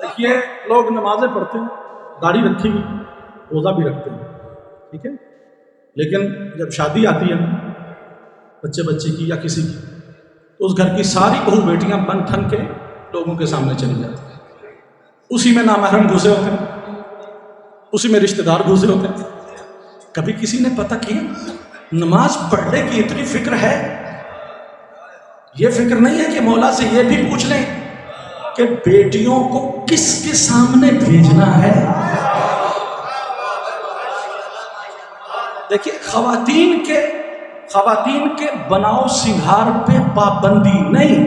دیکھیے لوگ نمازیں پڑھتے ہیں، داڑھی رکھی ہوئی، روزہ بھی رکھتے ہیں، ٹھیک ہے، لیکن جب شادی آتی ہے بچے کی یا کسی کی، تو اس گھر کی ساری بہو بیٹیاں بن ٹھن کے لوگوں کے سامنے چلی جاتی ہیں، اسی میں نامحرم گھسے ہوتے ہیں، اسی میں رشتہ دار گھسے ہوتے ہیں۔ کبھی کسی نے پتہ کیا نماز پڑھنے کی اتنی فکر ہے؟ یہ فکر نہیں ہے کہ مولا سے یہ بھی پوچھ لیں کہ بیٹیوں کو کس کے سامنے بھیجنا ہے۔ دیکھیے خواتین کے بناؤ سنگھار پہ پابندی نہیں،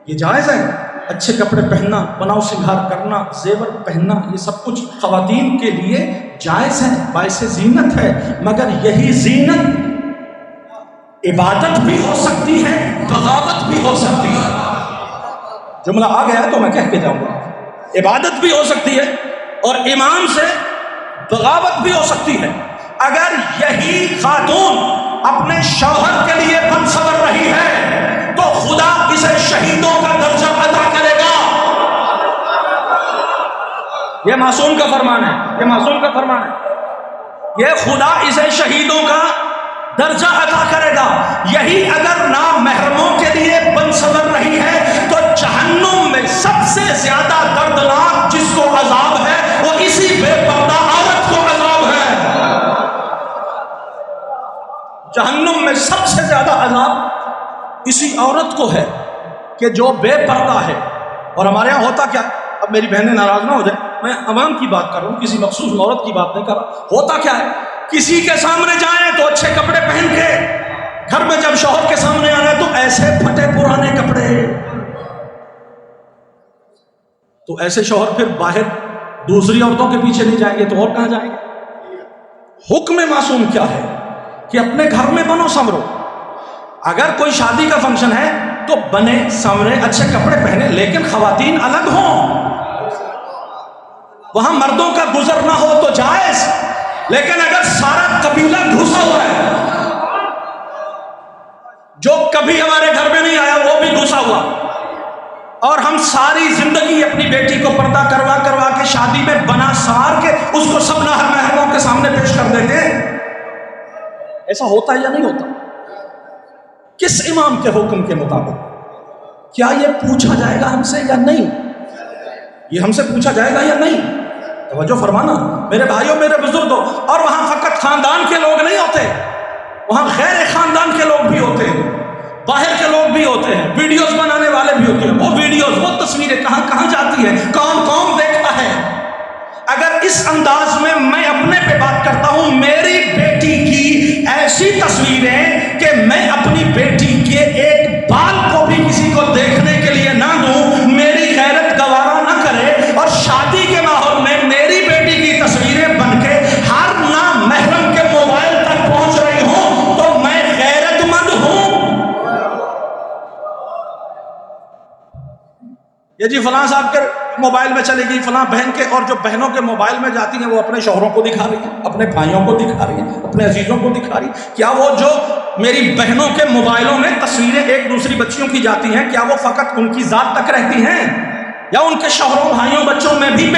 یہ جائز ہے، اچھے کپڑے پہننا، بناؤ سنگھار کرنا، زیور پہننا، یہ سب کچھ خواتین کے لیے جائز ہے، باعث زینت ہے، مگر یہی زینت عبادت بھی ہو سکتی ہے، بغاوت بھی ہو سکتی ہے۔ جملہ آ گیا تو میں کہہ کے جاؤں گا، عبادت بھی ہو سکتی ہے اور امام سے بغاوت بھی ہو سکتی ہے۔ اگر یہی خاتون اپنے شوہر کے لیے بن سنور رہی ہے تو خدا اسے شہیدوں کا درجہ عطا کرے گا۔ یہ معصوم کا فرمان ہے، یہ معصوم کا فرمان ہے، یہ خدا اسے شہیدوں کا درجہ عطا کرے گا۔ یہی اگر نامحرموں کے لیے بن سنور رہی ہے تو جہنم میں سب سے زیادہ دردناک جس کو عذاب ہے وہ اسی بے پردہ عورت کو عذاب ہے۔ جہنم میں سب سے زیادہ عذاب اسی عورت کو ہے کہ جو بے پردہ ہے۔ اور ہمارے ہاں ہوتا کیا، اب میری بہنیں ناراض نہ ہو جائیں، میں عوام کی بات کر رہا ہوں، کسی مخصوص عورت کی بات نہیں کر رہا۔ ہوتا کیا ہے، کسی کے سامنے جائیں تو اچھے کپڑے پہن کے، گھر میں جب شوہر کے سامنے آ رہے تو ایسے پھٹے پرانے کپڑے، تو ایسے شوہر پھر باہر دوسری عورتوں کے پیچھے نہیں جائیں گے تو اور کہاں جائیں گے؟ حکم معصوم کیا ہے کہ اپنے گھر میں بنو سنورو۔ اگر کوئی شادی کا فنکشن ہے تو بنے سنورے، اچھے کپڑے پہنے، لیکن خواتین الگ ہوں، وہاں مردوں کا گزر نہ ہو تو جائز۔ لیکن اگر سارا قبیلہ گھسا ہوا ہے، جو کبھی ہمارے گھر میں نہیں آیا وہ بھی گھسا ہوا، اور ہم ساری زندگی اپنی بیٹی کو پردہ کروا کے شادی میں بنا سنوار کے اس کو سب محرموں کے سامنے پیش کر دیں گے، ایسا ہوتا ہے یا نہیں ہوتا؟ کس امام کے حکم کے مطابق؟ کیا یہ پوچھا جائے گا ہم سے یا نہیں؟ یہ ہم سے پوچھا جائے گا یا نہیں؟ توجہ فرمانا میرے بھائیوں، میرے بزرگوں۔ اور وہاں فقط خاندان کے لوگ نہیں ہوتے، وہاں غیر خاندان کے لوگ بھی ہوتے ہیں، باہر کے لوگ بھی ہوتے ہیں، ویڈیوز بنانے والے بھی ہوتے ہیں۔ وہ ویڈیوز، وہ تصویریں کہاں کہاں جاتی ہیں، کون کون دیکھتا ہے؟ اگر اس انداز میں میں اپنے پہ بات کرتا ہوں، میری بیٹی کی ایسی تصویریں کہ میں اپنی بیٹی کے ایک بال کو بھی کسی کو دیکھنے کے لیے نہ دوں، میری غیرت گوارا نہ کرے، اور شادی کے ماحول میں میری بیٹی کی تصویریں بن کے ہر نامحرم کے موبائل تک پہنچ رہی ہوں تو میں غیرت مند ہوں؟ یہ جی فلاں صاحب کے موبائل میں چلے گی، فلاں بہن کے، اور جو بہنوں کے موبائل میں جاتی ہیں وہ اپنے شوہروں کو دکھا رہی ہیں، اپنے بھائیوں کو دکھا رہی ہیں، اپنے عزیزوں کو دکھا رہی ہیں۔ کیا وہ جو میری بہنوں کے موبائلوں میں تصویریں ایک دوسری بچیوں کی جاتی ہیں، کیا وہ فقط ان کی ذات تک رہتی ہیں یا ان کے شوہروں، بھائیوں، بچوں میں بھی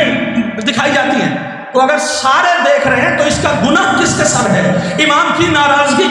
دکھائی جاتی ہیں؟ تو اگر سارے دیکھ رہے ہیں تو اس کا گناہ کس کے سر ہے؟ امام کی ناراضگی